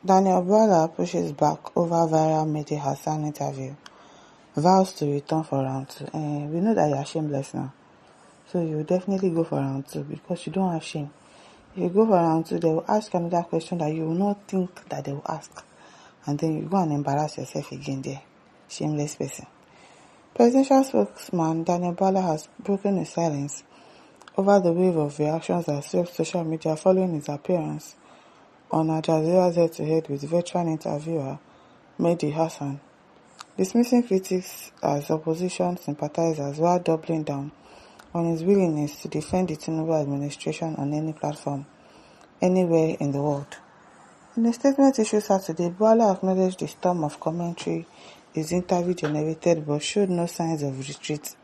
Daniel Bwala pushes back over viral Mehdi Hassan interview. Vows to return for round 2. We know that you are shameless now. So you will definitely go for round 2 because you don't have shame. If you go for round 2, they will ask another question that you will not think that they will ask. And then you go and embarrass yourself again there. Shameless person. Presidential spokesman Daniel Bwala has broken his silence over the wave of reactions that swept social media following his appearance on Aljazeera's head-to-head with veteran interviewer Mehdi Hassan, dismissing critics as opposition sympathizers while doubling down on his willingness to defend the Tinubu administration on any platform, anywhere in the world. In a statement issued Saturday, Bwala acknowledged the storm of commentary his interview generated but showed no signs of retreat.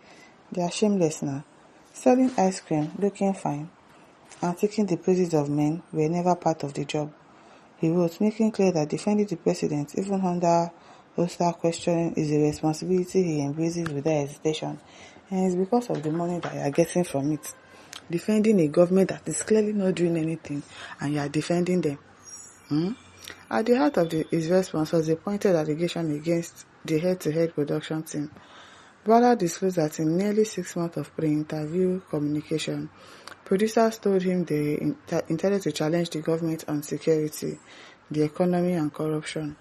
They are shameless now. Selling ice cream, looking fine, and taking the praises of men were never part of the job. He wrote, making clear that defending the president, even under hostile questioning, is a responsibility he embraces without hesitation. And it's because of the money that you are getting from it. Defending a government that is clearly not doing anything, and you are defending them. At the heart of his response was a pointed allegation against the head-to-head production team. Bwala disclosed that in nearly 6 months of pre-interview communication, producers told him they intended to challenge the government on security, the economy and corruption,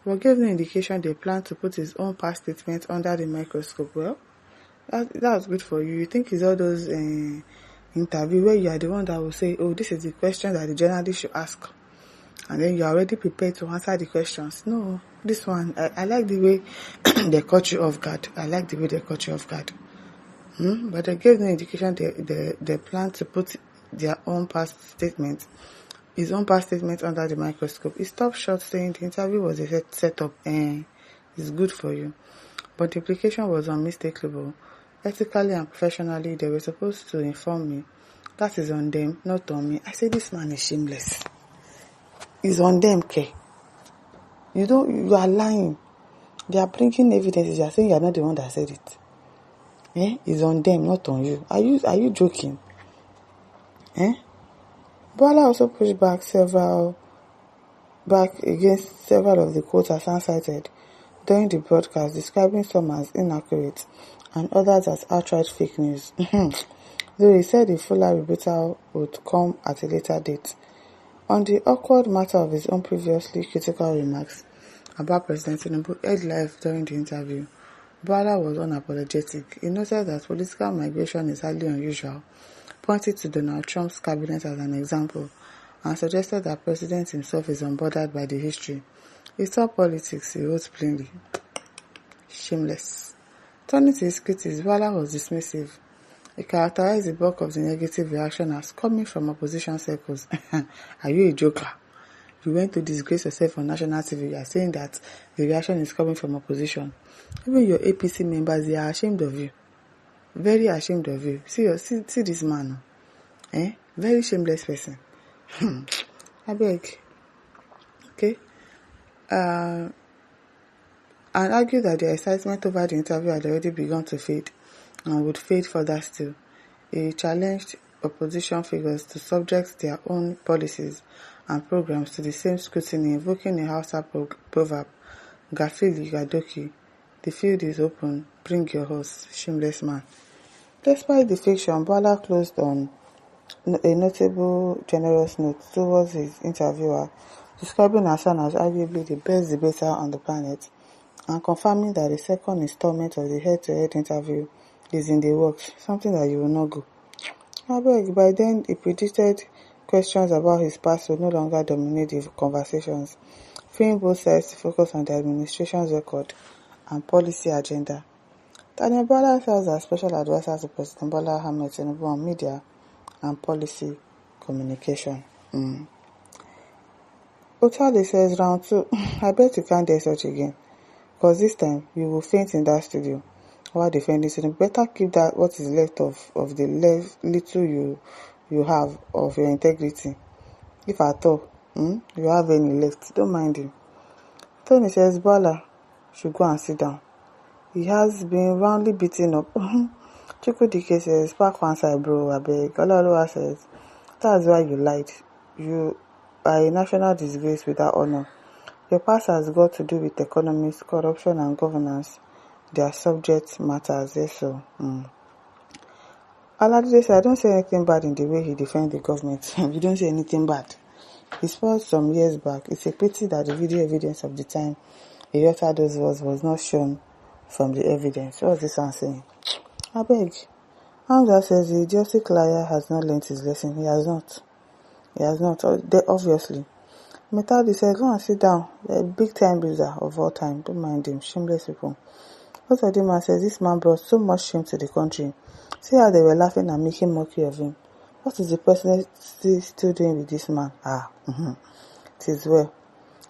but gave no indication they planned to put his own past statements under the microscope. Well, that's good for you. You think it's all those interviews where you are the one that will say, oh, this is the question that the journalist should ask. And then you are already prepared to answer the questions. No, this one, I like the way they caught you off guard. But they gave no indication they plan to put his own past statement under the microscope. He stopped short saying the interview was a setup and it's good for you. But the implication was unmistakable. Ethically and professionally, they were supposed to inform me. That is on them, not on me. I say this man is shameless. It's on them, okay? You are lying. They are bringing evidence. You are saying you are not the one that said it. It's on them, not on you. Are you joking? Bwala also pushed back against several of the quotes Hassan cited during the broadcast, describing some as inaccurate and others as outright fake news. Though he said a fuller rebuttal would come at a later date. On the awkward matter of his own previously critical remarks about President Tinubu aired live during the interview, Bwala was unapologetic. He noted that political migration is highly unusual, pointed to Donald Trump's cabinet as an example, and suggested that the president himself is unbothered by the history. He saw politics, he wrote plainly. Shameless. Turning to his critics, Bwala was dismissive. He characterized the bulk of the negative reaction as coming from opposition circles. Are you a joker? You went to disgrace yourself on national TV. You are saying that the reaction is coming from opposition. Even your APC members, they are ashamed of you. Very ashamed of you. See this man. Very shameless person. I beg. Okay? And argued that the excitement over the interview had already begun to fade and would fade further still. He challenged opposition figures to subject their own policies and programs to the same scrutiny, invoking a Hausa proverb, Gafili Gadoki, the field is open, bring your horse, shameless man. Despite the fiction, Bwala closed on a notable generous note towards his interviewer, describing Hassan as arguably the best debater on the planet, and confirming that the second installment of the head-to-head interview is in the works, something that you will not go. However, by then, he predicted questions about his past would no longer dominate the conversations, freeing both sides to focus on the administration's record and policy agenda. Daniel Bwala serves as special advisor to President Bola Ahmed Tinubu on media and policy communication. Otale says, round 2, I bet you can't dare such again, because this time you will faint in that studio while defending Tinubu. Better keep that what is left of the little you have of your integrity. If at all, you have any left, don't mind him. Tony says, Bwala should go and sit down. He has been roundly beaten up. Chukwudike says, pack one side, bro, abeg. Olalowa says, that's why you lied. You are a national disgrace without honor. Your past has got to do with economics, corruption and governance. Their subject matters. Yes, so. Aljazeera said, I don't say anything bad in the way he defends the government. You don't say anything bad. He spoke some years back. It's a pity that the video evidence of the time he uttered those words was not shown from the evidence. What's this one saying? I beg. Hamza says the idiotic liar has not learnt his lesson. He has not. He has not. Obviously. Metadi said, go and sit down. A big time loser of all time. Don't mind him. Shameless people. Osodima says, this man brought so much shame to the country. See how they were laughing and making mockery of him. What is the president still doing with this man? It is well.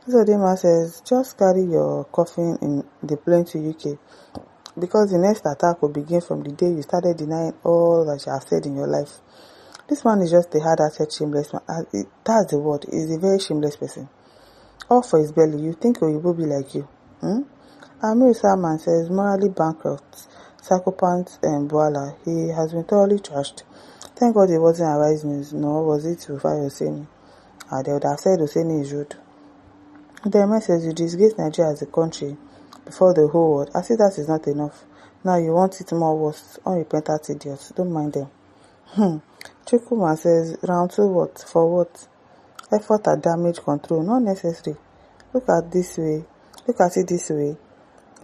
Osodima says, just carry your coffin in the plane to UK. Because the next attack will begin from the day you started denying all that you have said in your life. This man is just a hard-hearted, shameless man. That's the word. He's a very shameless person. All for his belly. You think he will be like you? Amir Salman says, morally bankrupt, psychopath and Bwala. He has been thoroughly trashed. Thank God it wasn't Arise News, nor was it Rufai Hosseini. They would have said Hosseini is rude. The message, you disgrace Nigeria as a country before the whole world. As if that is not enough. Now you want it more worse. Unrepentant idiots. Don't mind them. Chukuma says, round 2 what? For what? Effort at damage control. Not necessary. Look at it this way.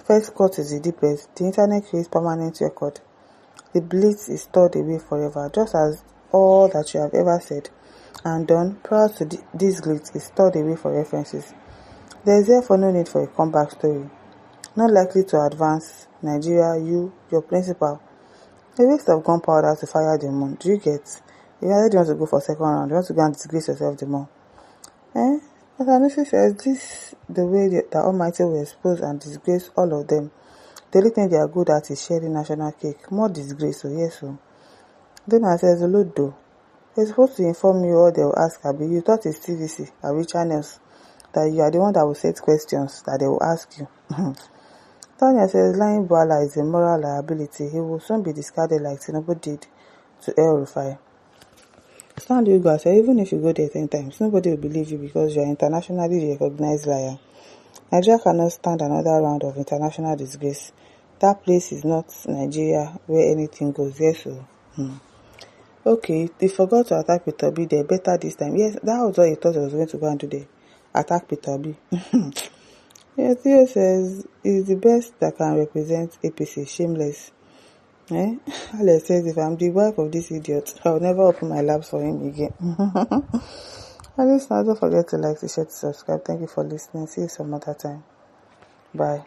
First cut is the deepest. The internet creates permanent record. The blitz is stored away forever, just as all that you have ever said and done prior to this glitch is stored away for references. There is therefore no need for a comeback story. Not likely to advance Nigeria, your principal. A waste of gunpowder to fire the moon. Do you get? You already want to go for second round. You want to go and disgrace yourself the more. As Anusi says, this the way the Almighty will expose and disgrace all of them. The only thing they are good at is sharing national cake. More disgrace, so yes, so. Donna says, Lodo. They're supposed to inform you all they will ask, Abi. You thought it's TVC, Abi channels, that you are the one that will set questions that they will ask you. Tanya says, lying Bwala is a moral liability. He will soon be discarded like Tinubu did to El Rufai. Stand you guys, even if you go there 10 times, nobody will believe you because you are internationally recognized liar. Nigeria cannot stand another round of international disgrace. That place is not Nigeria where anything goes. Yes, so. Okay, they forgot to attack Peter B. They better this time. Yes, that was what he thought he was going to go and do there. Attack Peter B. Yes, Theo says, he's the best that can represent APC. Shameless. Alex says, if I'm the wife of this idiot, I will never open my laps for him again. At least now, don't forget to like, to share, to subscribe. Thank you for listening. See you some other time. Bye.